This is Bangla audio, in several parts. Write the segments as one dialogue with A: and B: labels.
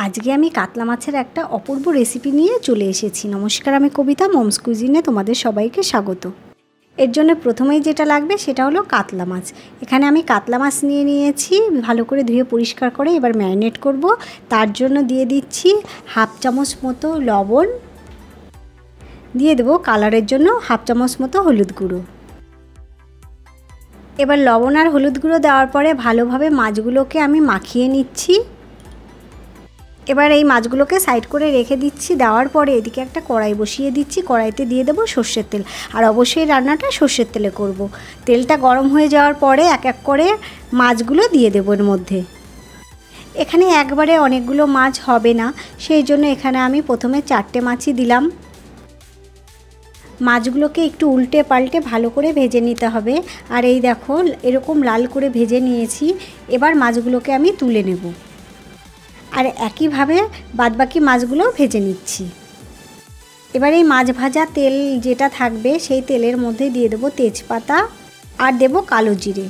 A: আজকে আমি কাতলা মাছের একটা অপূর্ব রেসিপি নিয়ে চলে এসেছি। নমস্কার, আমি কবিতা, মমস কুজিনে তোমাদের সবাইকে স্বাগত। এর জন্য প্রথমেই যেটা লাগবে সেটা হলো কাতলা মাছ। এখানে আমি কাতলা মাছ নিয়ে নিয়েছি, ভালো করে ধুয়ে পরিষ্কার করে এবার ম্যারিনেট করব। তার জন্য দিয়ে দিচ্ছি হাফ চামচ মতো লবণ, দিয়ে দেবো কালারের জন্য হাফ চামচ মতো হলুদ গুঁড়ো। এবার লবণ আর হলুদ গুঁড়ো দেওয়ার পরে ভালোভাবে মাছগুলোকে আমি মাখিয়ে নিচ্ছি। এবার এই মাছগুলোকে সাইড করে রেখে দিচ্ছি। দেওয়ার পরে এদিকে একটা কড়াই বসিয়ে দিচ্ছি। কড়াইতে দিয়ে দেবো সর্ষের তেল, আর অবশ্যই রান্নাটা সর্ষের তেলে করব। তেলটা গরম হয়ে যাওয়ার পরে এক এক করে মাছগুলো দিয়ে দেবো এর মধ্যে। এখানে একবারে অনেকগুলো মাছ হবে না, সেই জন্য এখানে আমি প্রথমে 4টে মাছই দিলাম। মাছগুলোকে একটু উল্টে পাল্টে ভালো করে ভেজে নিতে হবে। আর এই দেখো এরকম লাল করে ভেজে নিয়েছি। এবার মাছগুলোকে আমি তুলে নেব, আর একইভাবে বাদবাকি মাছগুলো ভেজে নিচ্ছি। এবার এই মাছ ভাজা তেল যেটা থাকবে সেই তেলের মধ্যে দিয়ে দেবো তেজপাতা আর দেব কালো জিরে।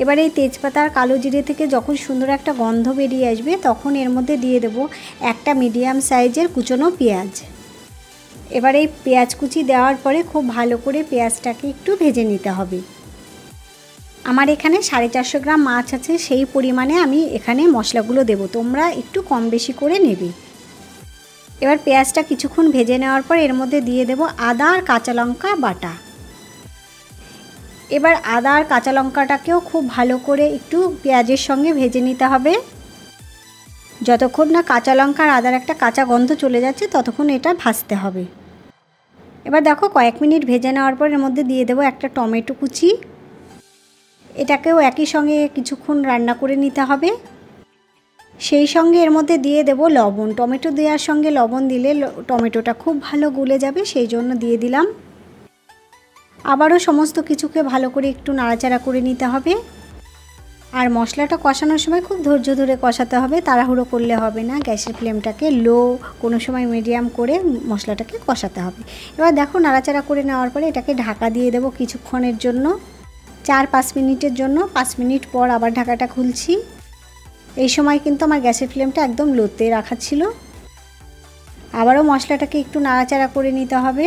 A: এবার এই তেজপাতা আর কালো জিরে থেকে যখন সুন্দর একটা গন্ধ বেরিয়ে আসবে তখন এর মধ্যে দিয়ে দেব একটা মিডিয়াম সাইজের কুচনো পেঁয়াজ। এবার এই পেঁয়াজ কুচি দেওয়ার পরে খুব ভালো করে পেঁয়াজটাকে একটু ভেজে নিতে হবে। আমার এখানে 450 গ্রাম মাছ আছে, সেই পরিমাণে আমি এখানে মশলাগুলো দেব, তোমরা একটু কম বেশি করে নেবে। এবার পেঁয়াজটা কিছুক্ষণ ভেজে নেওয়ার পর এর মধ্যে দিয়ে দেব আদা আর কাঁচা লঙ্কা বাটা। এবার আদা আর কাঁচা লঙ্কাটাকেও খুব ভালো করে একটু পেঁয়াজের সঙ্গে ভেজে নিতে হবে। যতক্ষণ না কাঁচা লঙ্কা আর আদার একটা কাঁচা গন্ধ চলে যাচ্ছে ততক্ষণ এটা ভাজতে হবে। এবার দেখো কয়েক মিনিট ভেজে নেওয়ার পর এর মধ্যে দিয়ে দেব একটা টমেটো কুচি। এটাকেও একই সঙ্গে কিছুক্ষণ রান্না করে নিতে হবে। সেই সঙ্গে এর মধ্যে দিয়ে দেব লবণ। টমেটো দেওয়ার সঙ্গে লবণ দিলে টমেটোটা খুব ভালো গলে যাবে, সেই জন্য দিয়ে দিলাম। আবারও সমস্ত কিছুকে ভালো করে একটু নাড়াচাড়া করে নিতে হবে। আর মশলাটা কষানোর সময় খুব ধৈর্য ধরে কষাতে হবে, তাড়াহুড়ো করলে হবে না। গ্যাসের ফ্লেমটাকে লো, কোনো সময় মিডিয়াম করে মশলাটাকে কষাতে হবে। এবার দেখো নাড়াচাড়া করে নেওয়ার পরে এটাকে ঢাকা দিয়ে দেব কিছুক্ষণের জন্য, 4-5 মিনিটের জন্য। 5 মিনিট পর আবার ঢাকাটা খুলছি। এই সময় কিন্তু আমার গ্যাসের ফ্লেমটা একদম লোতে রাখা ছিল। আবারও মশলাটাকে একটু নাড়াচাড়া করে নিতে হবে,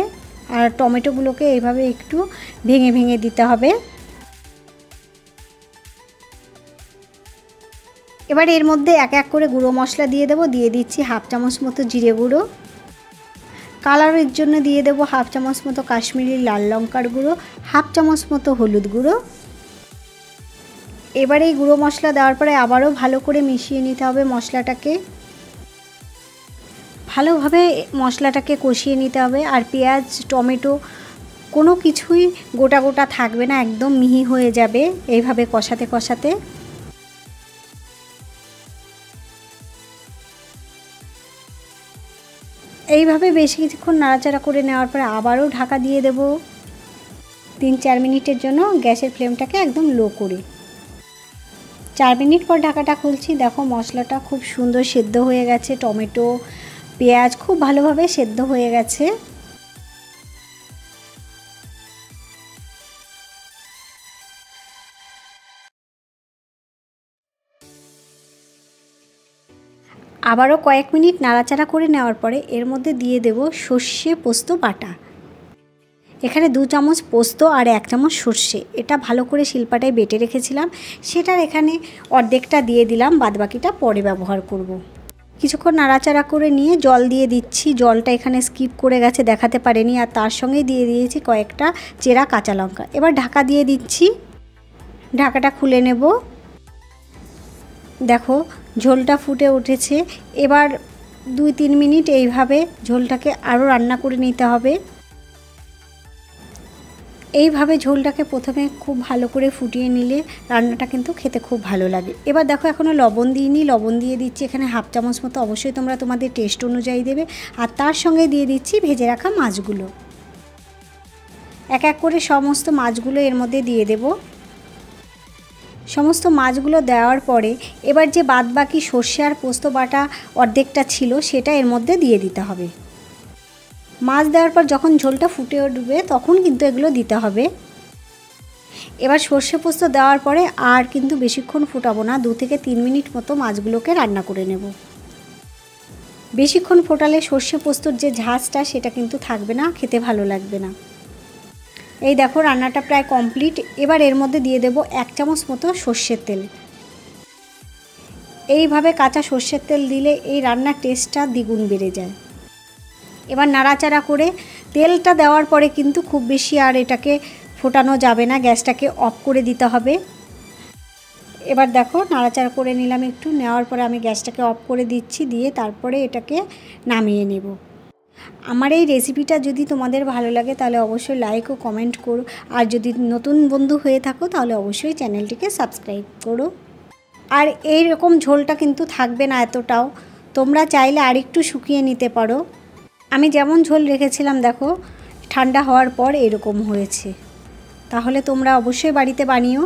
A: আর টমেটোগুলোকে এইভাবে একটু ভেঙে ভেঙে দিতে হবে। এবার এর মধ্যে এক এক করে গুঁড়ো মশলা দিয়ে দেবো। দিয়ে দিচ্ছি হাফ চামচ মতো জিরে গুঁড়ো, কালারের জন্য দিয়ে দেবো হাফ চামচ মতো কাশ্মীরি লাল লঙ্কার গুঁড়ো, হাফ চামচ মতো হলুদ গুঁড়ো। এবার এই গুঁড়ো মশলা দেওয়ার পরে আবারও ভালো করে মিশিয়ে নিতে হবে মশলাটাকে। ভালোভাবে মশলাটাকে কষিয়ে নিতে হবে। আর পেঁয়াজ টমেটো কোনো কিছুই গোটা গোটা থাকবে না, একদম মিহি হয়ে যাবে এইভাবে কষাতে কষাতে। এইভাবে বেশ কিছুক্ষণ নাড়াচাড়া করে নেওয়ার পরে আবারও ঢাকা দিয়ে দেব 3-4 মিনিটের জন্য, গ্যাসের ফ্লেমটাকে একদম লো করে। 4 মিনিট পর ঢাকাটা খুলছি। দেখো মশলাটা খুব সুন্দর সেদ্ধ হয়ে গেছে, টমেটো পেঁয়াজ খুব ভালোভাবে সেদ্ধ হয়ে গেছে। আবারও কয়েক মিনিট নাড়াচাড়া করে নেওয়ার পরে এর মধ্যে দিয়ে দেব সর্ষে পোস্ত বাটা। এখানে 2 চামচ পোস্ত আর 1 চামচ সর্ষে, এটা ভালো করে শিলপাটায় বেটে রেখেছিলাম, সেটার এখানে অর্ধেকটা দিয়ে দিলাম, বাদবাকিটা পরে ব্যবহার করব। কিছুক্ষণ নাড়াচাড়া করে নিয়ে জল দিয়ে দিচ্ছি। জলটা এখানে স্কিপ করে গেছে, দেখাতে পারেনি। আর তার সঙ্গে দিয়ে দিয়েছি কয়েকটা চেরা কাঁচা লঙ্কা। এবার ঢাকা দিয়ে দিচ্ছি, ঢাকাটা খুলে নেব। দেখো ঝোলটা ফুটে উঠেছে। এবার 2-3 মিনিট এইভাবে ঝোলটাকে আরও রান্না করে নিতে হবে। এইভাবে ঝোলটাকে প্রথমে খুব ভালো করে ফুটিয়ে নিলে রান্নাটা কিন্তু খেতে খুব ভালো লাগে। এবার দেখো এখনও লবণ দিইনি, লবণ দিয়ে দিচ্ছি এখানে হাফ চামচ মতো। অবশ্যই তোমরা তোমাদের টেস্ট অনুযায়ী দেবে। আর তার সঙ্গে দিয়ে দিচ্ছি ভেজে রাখা মাছগুলো। এক এক করে সমস্ত মাছগুলো এর মধ্যে দিয়ে দেব। সমস্ত মাছগুলো দেওয়ার পরে এবার যে বাদবাকি সর্ষে আর পোস্ত বাটা অর্ধেকটা ছিল সেটা এর মধ্যে দিয়ে দিতে হবে। মাছ দেওয়ার পর যখন ঝোলটা ফুটে উঠবে তখন কিন্তু এগুলো দিতে হবে। এবার সর্ষে পোস্ত দেওয়ার পরে আর কিন্তু বেশিক্ষণ ফুটাবো না, 2 থেকে 3 মিনিট মতো মাছগুলোকে রান্না করে নেব। বেশিক্ষণ ফোটালে সর্ষে পোস্তর যে ঝাঁজটা সেটা কিন্তু থাকবে না, খেতে ভালো লাগবে না। এই দেখো রান্নাটা প্রায় কমপ্লিট। এবার এর মধ্যে দিয়ে দেব 1 চামচ মতো সর্ষের তেল। এইভাবে কাঁচা সর্ষের তেল দিলে এই রান্নার টেস্টটা দ্বিগুণ বেড়ে যায়। এবার নাড়াচাড়া করে তেলটা দেওয়ার পরে কিন্তু খুব বেশি আর এটাকে ফোটানো যাবে না, গ্যাসটাকে অফ করে দিতে হবে। এবার দেখো নাড়াচাড়া করে নিলাম একটু, নেওয়ার পরে আমি গ্যাসটাকে অফ করে দিচ্ছি, দিয়ে তারপরে এটাকে নামিয়ে নেব। আমার এই রেসিপিটা যদি তোমাদের ভালো লাগে তাহলে অবশ্যই লাইক ও কমেন্ট করো, আর যদি নতুন বন্ধু হয়ে থাকো তাহলে অবশ্যই চ্যানেলটিকে সাবস্ক্রাইব করো। আর এই রকম ঝোলটা কিন্তু থাকবে না এতটাও, তোমরা চাইলে আরেকটু শুকিয়ে নিতে পারো। আমি যেমন ঝোল রেখেছিলাম দেখো ঠান্ডা হওয়ার পর এরকম হয়েছে। তাহলে তোমরা অবশ্যই বাড়িতে বানিও।